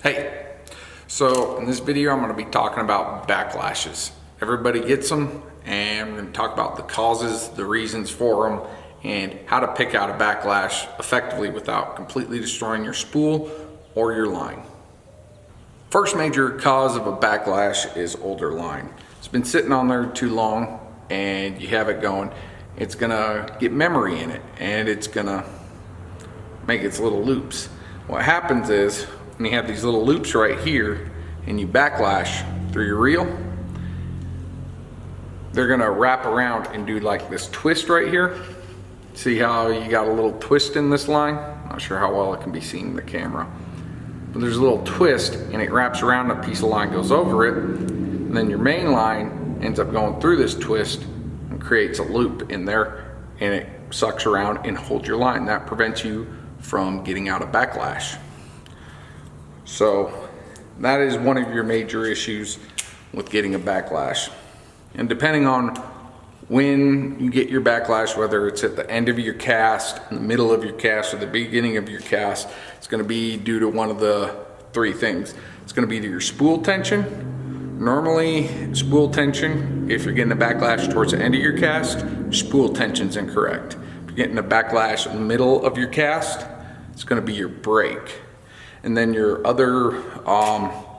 Hey, so in this video I'm going to be talking about backlashes. Everybody gets them, and we're going to talk about the causes, the reasons for them, and how to pick out a backlash effectively without completely destroying your spool or your line. First major cause of a backlash is older line. It's been sitting on there too long and you have it going. It's going to get memory in it and it's going to make its little loops. What happens is when you have these little loops right here and you backlash through your reel, they're gonna wrap around and do like this twist right here. See how you got a little twist in this line? Not sure how well it can be seen in the camera. But there's a little twist and it wraps around, a piece of line goes over it, and then your main line ends up going through this twist and creates a loop in there, and it sucks around and holds your line. That prevents you from getting out of backlash. So that is one of your major issues with getting a backlash. And depending on when you get your backlash, whether it's at the end of your cast, in the middle of your cast, or the beginning of your cast, it's going to be due to one of the three things. It's going to be to your spool tension. Normally, spool tension, if you're getting a backlash towards the end of your cast, spool tension's incorrect. If you're getting a backlash in the middle of your cast, it's going to be your brake. And then your other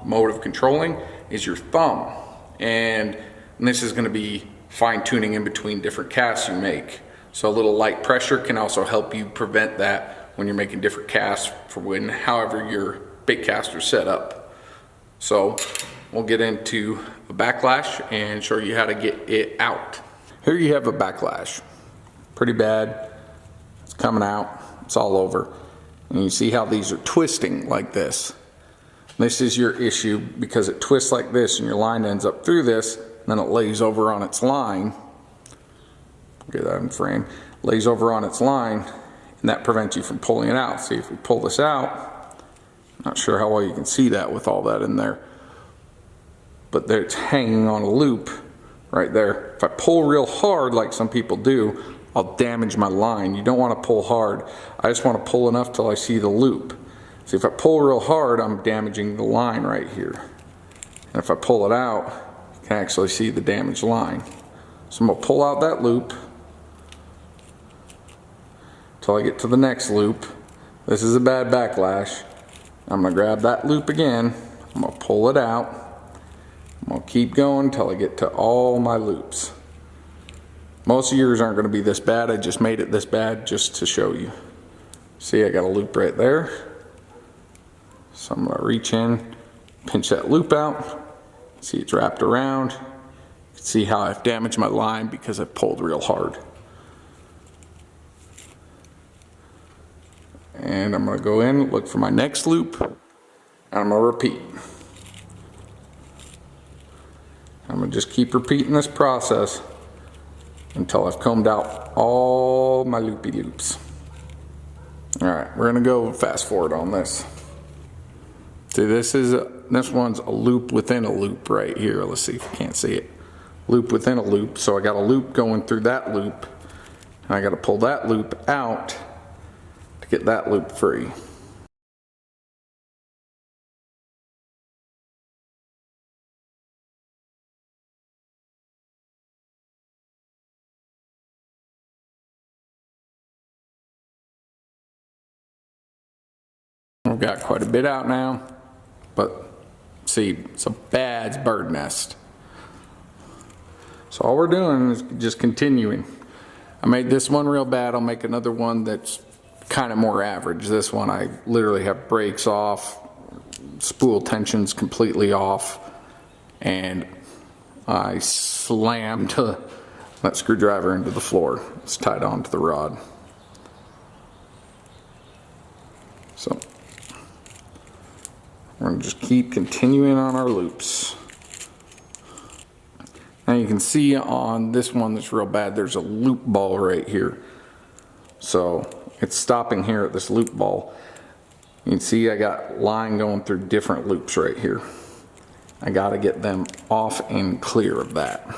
mode of controlling is your thumb. And this is going to be fine tuning in between different casts you make. So a little light pressure can also help you prevent that when you're making different casts for however your BaitCaster is set up. So we'll get into a backlash and show you how to get it out. Here you have a backlash. Pretty bad. It's coming out. It's all over. And you see how these are twisting like this. This is your issue because it twists like this and your line ends up through this, and then it lays over on its line. Get that in frame. Lays over on its line, and that prevents you from pulling it out. See, if we pull this out, I'm not sure how well you can see that with all that in there, but there it's hanging on a loop right there. If I pull real hard like some people do, I'll damage my line. You don't want to pull hard. I just want to pull enough till I see the loop. See, if I pull real hard, I'm damaging the line right here. And if I pull it out, you can actually see the damaged line. So I'm going to pull out that loop till I get to the next loop. This is a bad backlash. I'm going to grab that loop again. I'm going to pull it out. I'm going to keep going till I get to all my loops. Most of yours aren't going to be this bad. I just made it this bad just to show you. See, I got a loop right there. So I'm going to reach in, pinch that loop out. See, it's wrapped around. You can see how I've damaged my line because I've pulled real hard. And I'm going to go in, look for my next loop, and I'm going to repeat. I'm going to just keep repeating this process until I've combed out all my loopy loops. Alright, we're gonna go fast forward on this. See, this one's a loop within a loop right here. Let's see if you can't see it. Loop within a loop. So I got a loop going through that loop, and I got to pull that loop out to get that loop free. I've got quite a bit out now, but see, it's a bad bird nest. So all we're doing is just continuing. I made this one real bad. I'll make another one that's kind of more average. This one I literally have brakes off, spool tension's completely off, and I slammed that screwdriver into the floor. It's tied onto the rod. So we're going to just keep continuing on our loops. Now you can see on this one that's real bad, there's a loop ball right here. So it's stopping here at this loop ball. You can see I got line going through different loops right here. I got to get them off and clear of that.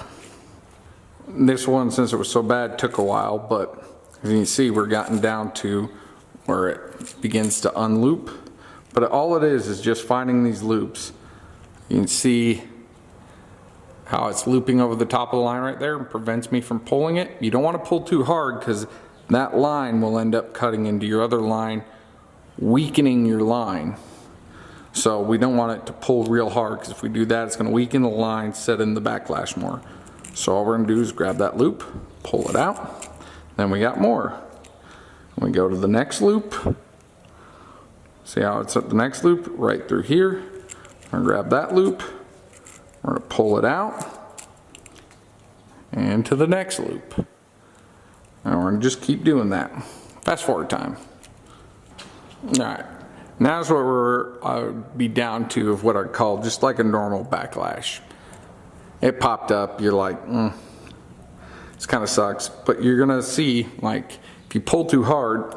This one, since it was so bad, took a while, but as you can see, we're gotten down to where it begins to unloop. But all it is just finding these loops. You can see how it's looping over the top of the line right there and prevents me from pulling it. You don't want to pull too hard because that line will end up cutting into your other line, weakening your line. So we don't want it to pull real hard, because if we do that, it's going to weaken the line, set in the backlash more. So all we're going to do is grab that loop, pull it out, then we got more. We go to the next loop. See how it's at the next loop? Right through here. I'm going to grab that loop. We're going to pull it out. And to the next loop. And we're going to just keep doing that. Fast forward time. Alright. Now is what we're be down to of what I'd call just like a normal backlash. It popped up. You're like, this kind of sucks. But you're going to see, like, if you pull too hard,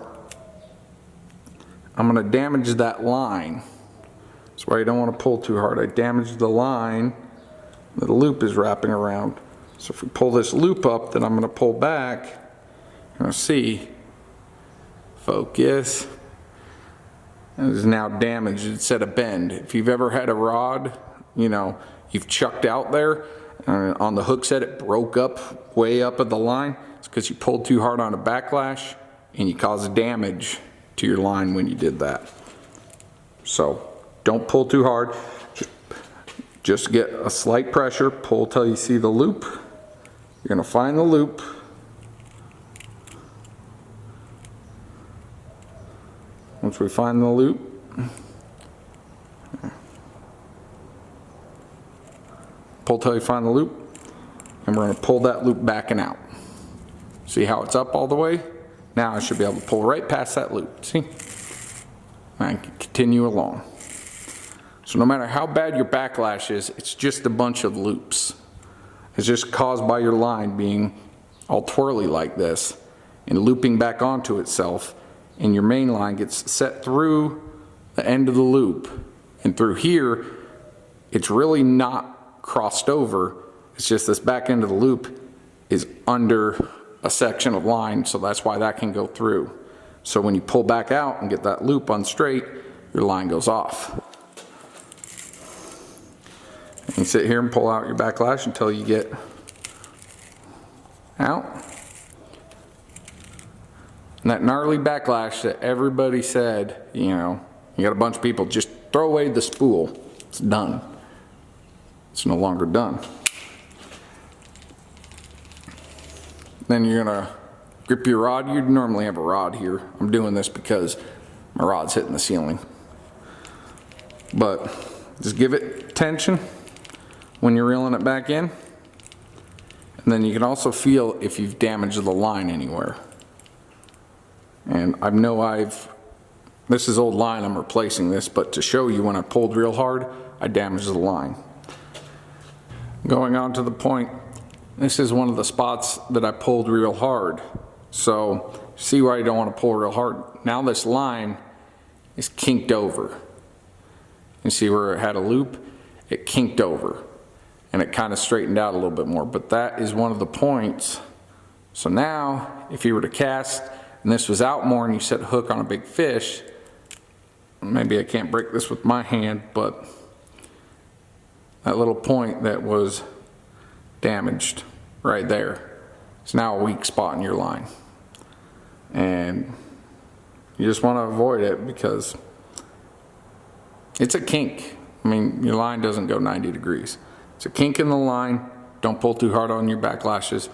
I'm going to damage that line. That's why you don't want to pull too hard. I damage the line that the loop is wrapping around. So if we pull this loop up, then I'm going to pull back. You're going to see, focus, it is now damaged instead of bend. If you've ever had a rod, you know, you've chucked out there, and on the hook set it broke up way up at the line, it's because you pulled too hard on a backlash and you caused damage to your line when you did that. So don't pull too hard. Just get a slight pressure, pull till you see the loop. You're going to find the loop. Once we find the loop, pull till you find the loop, and we're going to pull that loop back and out. See how it's up all the way? Now I should be able to pull right past that loop. See? And I can continue along. So no matter how bad your backlash is, it's just a bunch of loops. It's just caused by your line being all twirly like this and looping back onto itself, and your main line gets set through the end of the loop. And through here, it's really not crossed over. It's just this back end of the loop is under a section of line, so that's why that can go through. So when you pull back out and get that loop on straight, your line goes off. And you sit here and pull out your backlash until you get out. And that gnarly backlash that everybody said, you know, you got a bunch of people, just throw away the spool. It's done. It's no longer done. Then you're gonna grip your rod. You'd normally have a rod here. I'm doing this because my rod's hitting the ceiling. But just give it tension when you're reeling it back in. And then you can also feel if you've damaged the line anywhere. And I know this is old line, I'm replacing this, but to show you when I pulled real hard, I damaged the line. Going on to the point, this is one of the spots that I pulled real hard. So see why you don't want to pull real hard. Now this line is kinked over. You see where it had a loop? It kinked over. And it kind of straightened out a little bit more. But that is one of the points. So now, if you were to cast, and this was out more and you set a hook on a big fish, maybe I can't break this with my hand, but that little point that was damaged right there, it's now a weak spot in your line. And you just want to avoid it because it's a kink. I mean, your line doesn't go 90 degrees. It's a kink in the line. Don't pull too hard on your backlashes.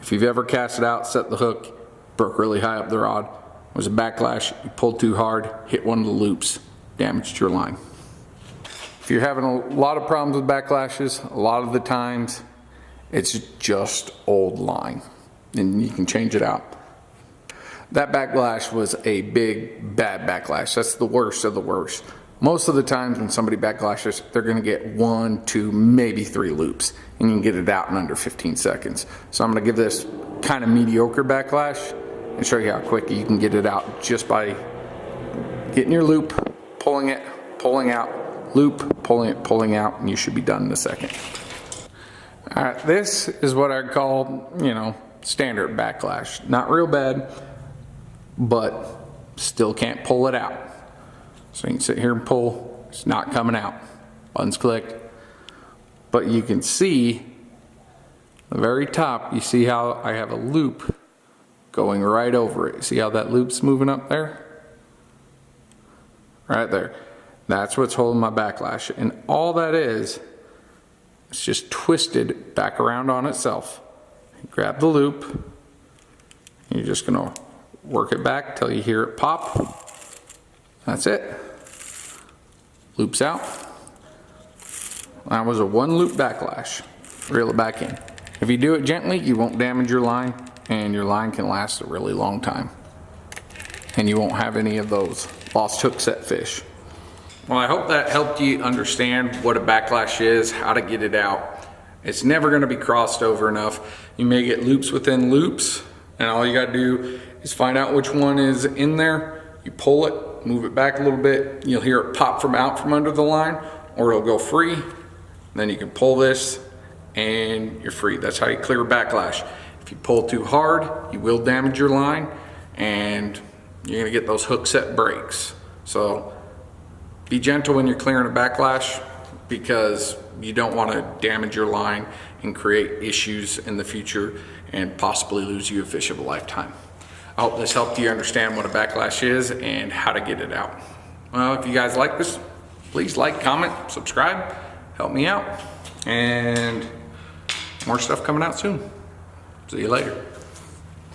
If you've ever cast it out, set the hook, broke really high up the rod, it was a backlash, you pulled too hard, hit one of the loops, damaged your line. If you're having a lot of problems with backlashes, a lot of the times it's just old line and you can change it out. That backlash was a big bad backlash. That's the worst of the worst. Most of the times when somebody backlashes, they're going to get 1, 2, maybe 3 loops, and you can get it out in under 15 seconds. So I'm going to give this kind of mediocre backlash and show you how quick you can get it out just by getting your loop, pulling it, pulling out, loop, pulling it, pulling out, and you should be done in a second. All right, this is what I call, you know, standard backlash. Not real bad, but still can't pull it out. So you can sit here and pull, it's not coming out. Buttons clicked. But you can see the very top, you see how I have a loop going right over it. See how that loop's moving up there? Right there. That's what's holding my backlash. And all that is, it's just twisted back around on itself. Grab the loop. You're just gonna work it back till you hear it pop. That's it. Loops out. That was a 1-loop backlash. Reel it back in. If you do it gently, you won't damage your line, and your line can last a really long time. And you won't have any of those lost hook set fish. Well, I hope that helped you understand what a backlash is, how to get it out. It's never gonna be crossed over enough. You may get loops within loops, and all you gotta do is find out which one is in there. You pull it, move it back a little bit, you'll hear it pop from out from under the line, or it'll go free. Then you can pull this and you're free. That's how you clear a backlash. If you pull too hard, you will damage your line and you're gonna get those hook set breaks. So be gentle when you're clearing a backlash, because you don't want to damage your line and create issues in the future and possibly lose you a fish of a lifetime. I hope this helped you understand what a backlash is and how to get it out. Well, if you guys like this, please like, comment, subscribe, help me out, and more stuff coming out soon. See you later.